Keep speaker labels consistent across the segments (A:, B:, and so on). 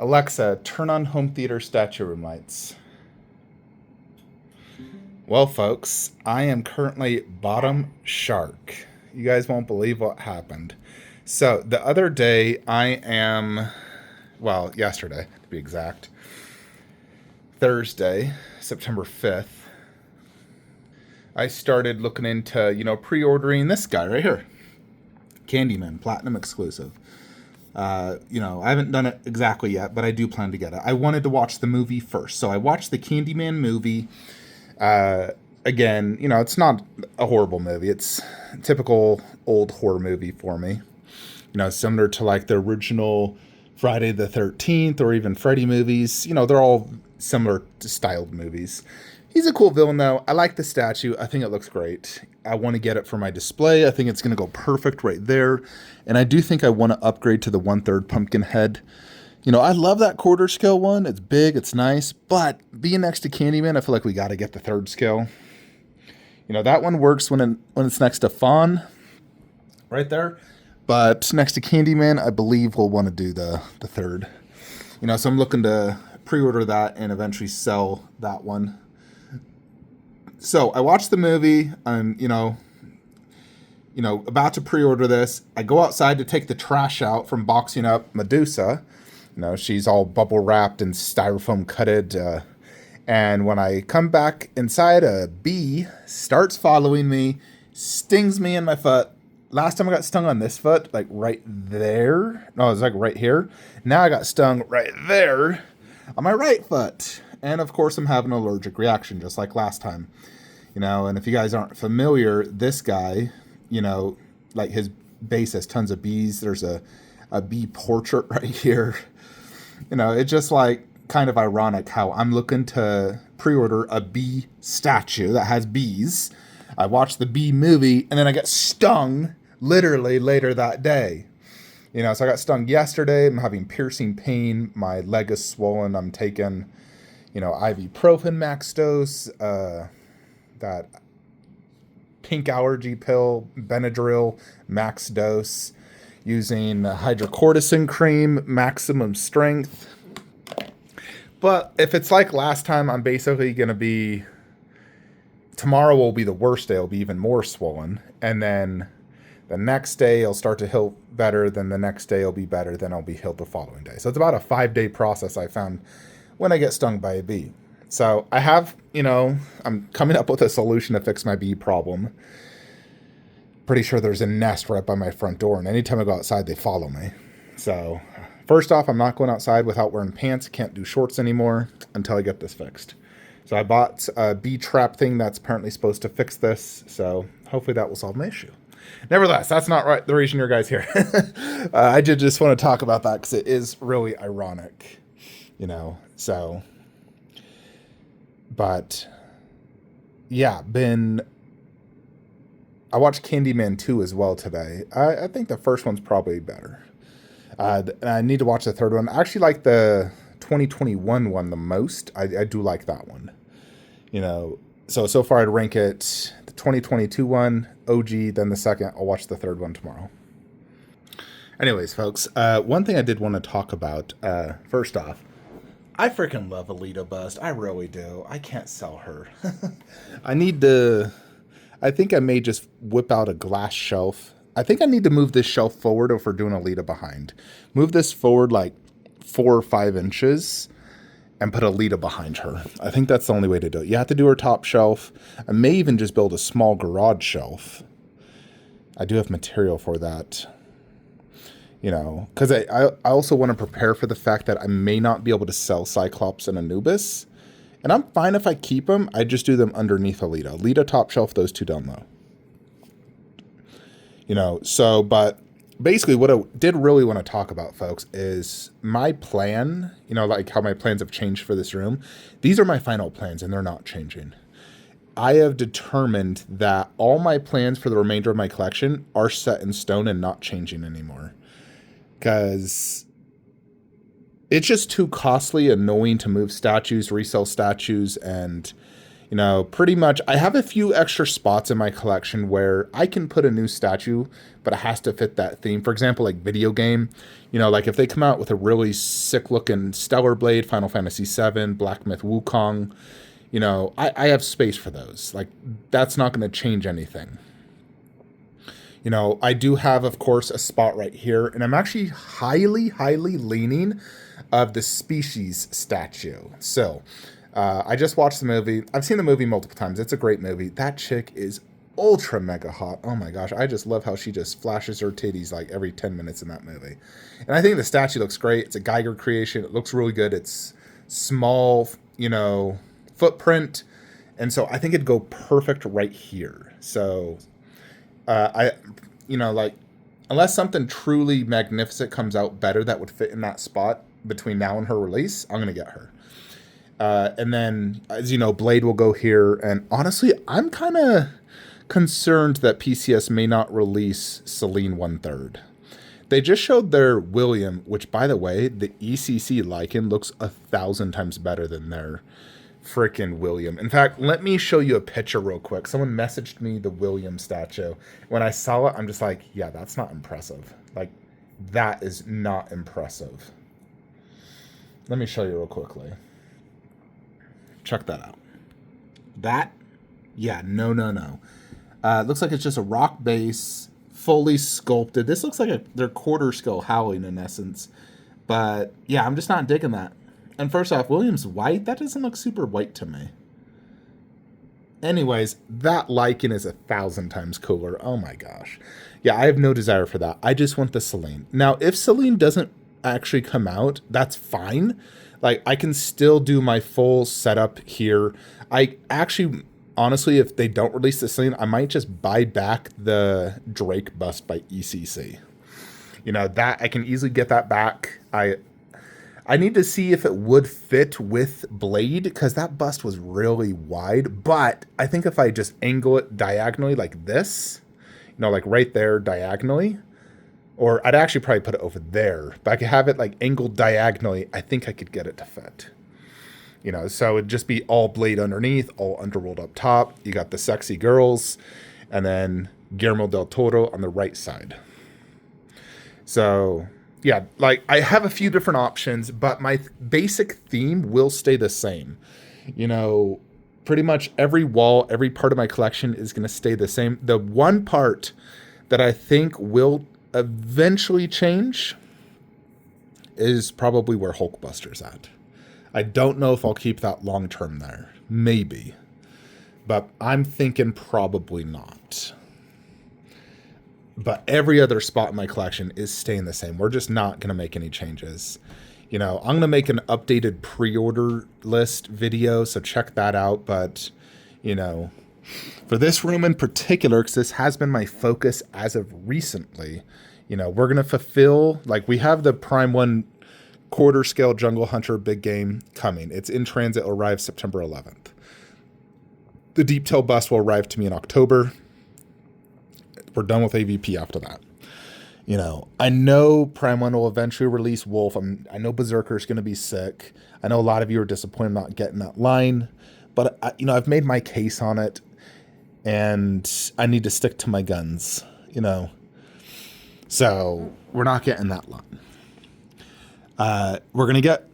A: Alexa, turn on home theater statue room lights. Well, folks, I am currently bottom shark. You guys won't believe what happened. So, the other day, yesterday to be exact, Thursday, September 5th, I started looking into, pre-ordering this guy right here. Candyman, Platinum exclusive. I haven't done it exactly yet, but I do plan to get it. I wanted to watch the movie first. So I watched the Candyman movie. Again, it's not a horrible movie. It's a typical old horror movie for me. Similar to like the original Friday the 13th or even Freddy movies. They're all similar to styled movies. He's a cool villain, though. I like the statue. I think it looks great. I want to get it for my display. I think it's going to go perfect right there. And I do think I want to upgrade to the 1/3 pumpkin head. I love that quarter scale one. It's big. It's nice. But being next to Candyman, I feel like we got to get the 3rd scale. That one works when it's next to Fawn right there. But next to Candyman, I believe we'll want to do the 3rd. So I'm looking to pre-order that and eventually sell that one. So I watched the movie. I'm, about to pre-order this. I go outside to take the trash out from boxing up Medusa. She's all bubble wrapped and styrofoam cutted. And when I come back inside, a bee starts following me, stings me in my foot. Last time I got stung on this foot, like right there. No, it was like right here. Now I got stung right there on my right foot. And of course, I'm having an allergic reaction, just like last time. And if you guys aren't familiar, this guy, like his base has tons of bees. There's a bee portrait right here. It's just like kind of ironic how I'm looking to pre-order a bee statue that has bees. I watched the bee movie and then I got stung literally later that day. So I got stung yesterday. I'm having piercing pain. My leg is swollen. I'm taking ibuprofen max dose, that pink allergy pill, Benadryl max dose, using hydrocortisone cream, maximum strength. But if it's like last time, I'm basically going to be, tomorrow will be the worst day. It'll be even more swollen. And then the next day it'll start to heal better. Then the next day it'll be better. Then I'll be healed the following day. So it's about a 5-day process I found when I get stung by a bee. So I have, I'm coming up with a solution to fix my bee problem. Pretty sure there's a nest right by my front door, and anytime I go outside, they follow me. So first off, I'm not going outside without wearing pants. Can't do shorts anymore until I get this fixed. So I bought a bee trap thing that's apparently supposed to fix this. So hopefully that will solve my issue. Nevertheless, that's not right. The reason your guys here. I did just want to talk about that because it is really ironic, so. But yeah, I watched Candyman 2 as well today. I think the first one's probably better. I need to watch the 3rd one. I actually like the 2021 one the most. I do like that one. So far I'd rank it the 2022 one, OG, then the 2nd. I'll watch the 3rd one tomorrow. Anyways, folks, one thing I did want to talk about, first off, I freaking love Alita Bust. I really do. I can't sell her. I think I may just whip out a glass shelf. I think I need to move this shelf forward if we're doing Alita behind. Move this forward like 4 or 5 inches and put Alita behind her. I think that's the only way to do it. You have to do her top shelf. I may even just build a small garage shelf. I do have material for that. Because I also want to prepare for the fact that I may not be able to sell Cyclops and Anubis. And I'm fine if I keep them. I just do them underneath Alita. Alita top shelf, those two down low. But basically what I did really want to talk about, folks, is my plan, like how my plans have changed for this room. These are my final plans and they're not changing. I have determined that all my plans for the remainder of my collection are set in stone and not changing anymore. Because it's just too costly, annoying to move statues, resell statues, and, You know, pretty much I have a few extra spots in my collection where I can put a new statue, but it has to fit that theme. For example, like video game, you know, like if they come out with a really sick looking Stellar Blade, Final Fantasy VII, Black Myth Wukong, you know, I have space for those. Like that's not going to change anything. You know, I do have, of course, a spot right here, and I'm actually highly leaning of the Species statue. So, I just watched the movie. I've seen the movie multiple times. It's a great movie. That chick is ultra mega hot. Oh my gosh, I just love how she just flashes her titties like every 10 minutes in that movie. And I think the statue looks great. It's a Geiger creation. It looks really good. It's small, you know, footprint. And so I think it'd go perfect right here. So you know, like, unless something truly magnificent comes out better that would fit in that spot between now and her release, I'm going to get her. And then, as you know, Blade will go here. And honestly, I'm kind of concerned that PCS may not release Celine 1/3. They just showed their William, which, by the way, the ECC Lycan looks 1,000 times better than their freaking William. In fact, let me show you a picture real quick. Someone messaged me the William statue. When I saw it, I'm just like, yeah, that's not impressive. Like, that is not impressive. Let me show you real quickly. Check that out. That, yeah, no. Looks like it's just a rock base, fully sculpted. This looks like their quarter scale Howling in essence. But, yeah, I'm just not digging that. And first off, William's white. That doesn't look super white to me. Anyways, that Lycan is 1,000 times cooler. Oh my gosh. Yeah, I have no desire for that. I just want the Celine. Now, if Celine doesn't actually come out, that's fine. Like, I can still do my full setup here. I actually, honestly, if they don't release the Celine, I might just buy back the Drake bust by ECC. You know, that I can easily get that back. I need to see if it would fit with Blade, because that bust was really wide. But I think if I just angle it diagonally like this, you know, like right there diagonally, or I'd actually probably put it over there, but I could have it like angled diagonally, I think I could get it to fit. You know, so it'd just be all Blade underneath, all Underworld up top. You got the sexy girls, and then Guillermo del Toro on the right side. So yeah, like I have a few different options, but my basic theme will stay the same. You know, pretty much every wall, every part of my collection is going to stay the same. The one part that I think will eventually change is probably where Hulkbuster's at. I don't know if I'll keep that long term there. Maybe. But I'm thinking probably not. But every other spot in my collection is staying the same. We're just not going to make any changes. You know, I'm going to make an updated pre-order list video, so check that out. But, you know, for this room in particular, because this has been my focus as of recently, you know, we're going to fulfill, like we have the Prime 1 quarter scale Jungle Hunter big game coming. It's in transit, it'll arrive September 11th. The Deep Tail bust will arrive to me in October. We're done with AVP after that. You know, I know Prime 1 will eventually release Wolf. I know Berserker's going to be sick. I know a lot of you are disappointed not getting that line. But, you know, I've made my case on it. And I need to stick to my guns, you know. So, we're not getting that line. We're going to get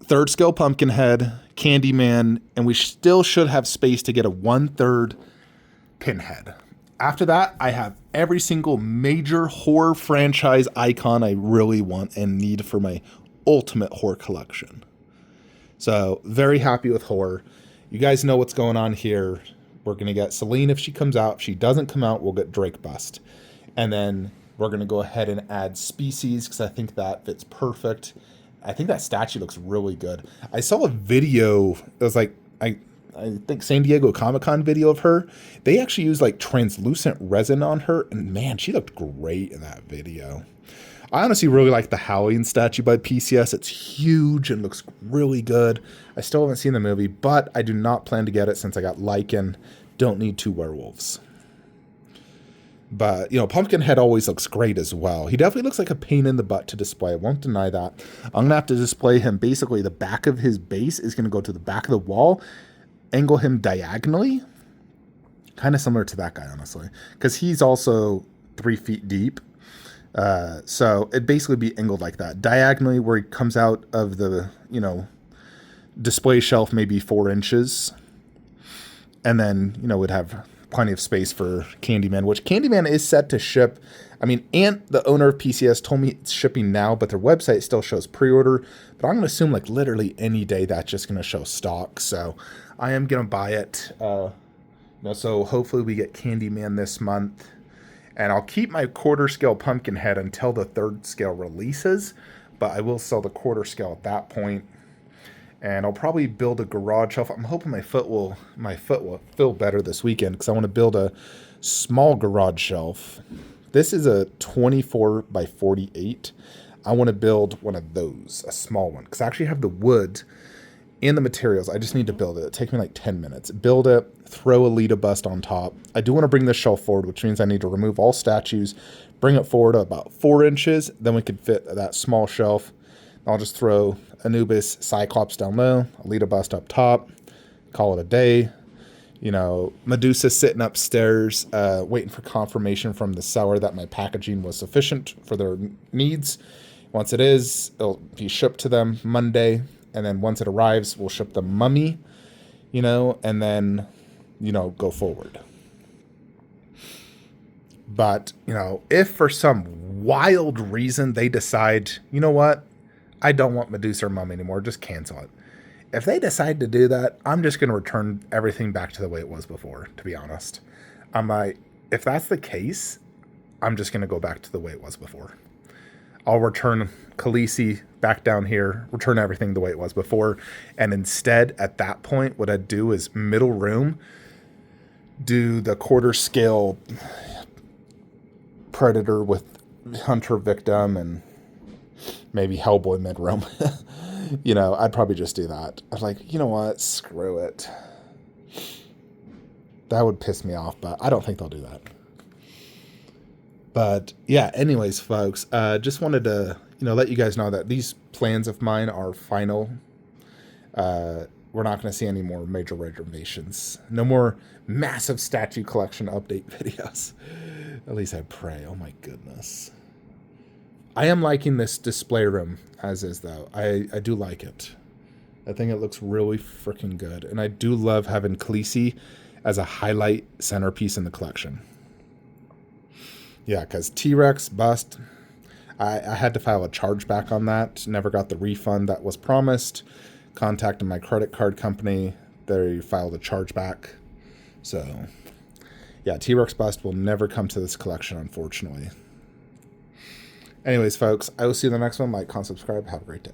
A: third scale Pumpkinhead, Candyman, and we still should have space to get a 1/3 Pinhead. After that, I have every single major horror franchise icon I really want and need for my ultimate horror collection. So, very happy with horror. You guys know what's going on here. We're going to get Celine if she comes out. If she doesn't come out, we'll get Drake bust. And then we're going to go ahead and add Species because I think that fits perfect. I think that statue looks really good. I saw a video. It was like, I think San Diego Comic-Con video of her. They actually used like translucent resin on her. And man, she looked great in that video. I honestly really like the Howling statue by PCS. It's huge and looks really good. I still haven't seen the movie, but I do not plan to get it since I got Lycan. Don't need 2 werewolves. But, you know, Pumpkinhead always looks great as well. He definitely looks like a pain in the butt to display. I won't deny that. I'm going to have to display him. Basically, the back of his base is going to go to the back of the wall. angle him diagonally, kind of similar to that guy, honestly, because he's also 3 feet deep. So it'd basically be angled like that, diagonally, where he comes out of the, display shelf, maybe 4 inches. And then, would have plenty of space for Candyman, which Candyman is set to ship. I mean, Ant, the owner of PCS, told me it's shipping now, but their website still shows pre-order. But I'm going to assume like literally any day that's just going to show stock. So I am going to buy it. So hopefully we get Candyman this month. And I'll keep my quarter scale pumpkin head until the 3rd scale releases. But I will sell the quarter scale at that point. And I'll probably build a garage shelf. I'm hoping my foot will feel better this weekend, because I want to build a small garage shelf. This is a 24 by 48. I want to build one of those, a small one, because I actually have the wood and the materials. I just need to build it. It takes me like 10 minutes. Build it, throw a Lita bust on top. I do want to bring this shelf forward, which means I need to remove all statues, bring it forward about 4 inches. Then we could fit that small shelf. I'll just throw Anubis Cyclops down low, a Lita bust up top, call it a day. Medusa sitting upstairs, waiting for confirmation from the seller that my packaging was sufficient for their needs. Once it is, it'll be shipped to them Monday. And then once it arrives, we'll ship the mummy, and then, go forward. But, if for some wild reason they decide, you know what, I don't want Medusa or mummy anymore, just cancel it. If they decide to do that, I'm just going to return everything back to the way it was before, to be honest. I'm like, if that's the case, I'm just going to go back to the way it was before. I'll return Khaleesi back down here, return everything the way it was before. And instead, at that point, what I'd do is middle room, do the quarter scale Predator with Hunter victim and maybe Hellboy mid-room. I'd probably just do that. I'm like, you know what? Screw it. That would piss me off, but I don't think they'll do that. But yeah, anyways, folks, just wanted to, let you guys know that these plans of mine are final. We're not going to see any more major reservations. No more massive statue collection update videos. At least I pray. Oh my goodness. I am liking this display room as is, though. I do like it. I think it looks really freaking good. And I do love having Khaleesi as a highlight centerpiece in the collection. Yeah, because T-Rex bust, I had to file a chargeback on that. Never got the refund that was promised. Contacted my credit card company. They filed a chargeback. So, yeah, T-Rex bust will never come to this collection, unfortunately. Anyways, folks, I will see you in the next one. Like, comment, subscribe. Have a great day.